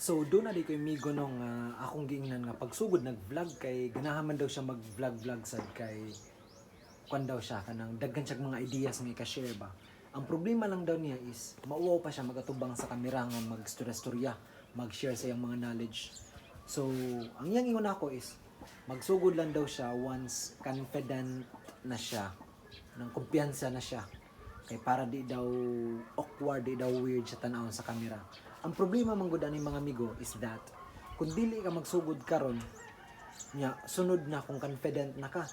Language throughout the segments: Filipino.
So doon na di ko imigo nung akong giingnan nga pagsugod nag-vlog kay ganahan man daw siya mag-vlog sad kay kwan daw siya kanang daghan siyang mga ideas nga i-share ba. Ang problema lang daw niya is mauwaw pa siya magatubang sa kamera nga magstorya-storya, mag-share sa iyang mga knowledge. So ang iyang ingon ako is magsugod lang daw siya once confident na siya, nang kumpiyansa na siya. Kay para di daw awkward, di daw weird sa tanawon sa camera. Ang problema man gud ani mga amigo is that kung dili ka magsugod karon nya sunod na kung confident na ka,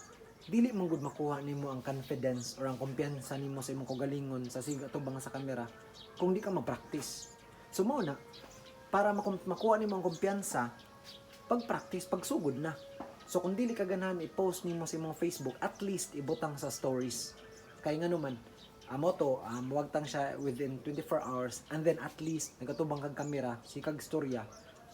dili man gud makuha nimo ang confidence or ang kumpiyansa nimo sa imong kagalingon sa siga tubang sa camera kung di ka mag-practice. So mo na para makuha nimo ang kumpiyansa, pag-practice, pagsugod na. So kung dili ka ganahan i-post nimo sa imong Facebook, at least ibutang sa stories. Kay nga naman, amo to, wag tang siya within 24 hours and then at least nagatubang kag kamera, sikag storya,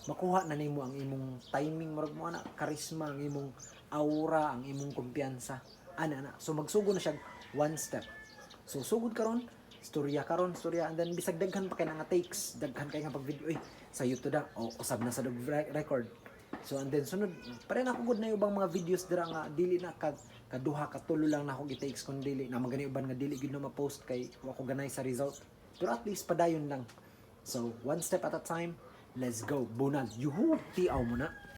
makuha na nimo ang imong timing, murag mo ana, charisma, ang imong aura, ang imong kumpiyansa. Ana. So magsugod na siya one step. So sugod karon, storya, and then bisag daghan pa kay nga takes, daghan kay nga pag video, sa YouTube da, o usab na sa record. So and then sunod, pare na ako good na ubang mga videos dira nga dili na kaduha ka tulo lang na ako gi-takes kun dili na magani uban nga dili gid na ma-post kay ako ganay sa result. Pero at least padayon lang. So one step at a time, let's go. Bunal. Yuhu, tiaw mo na.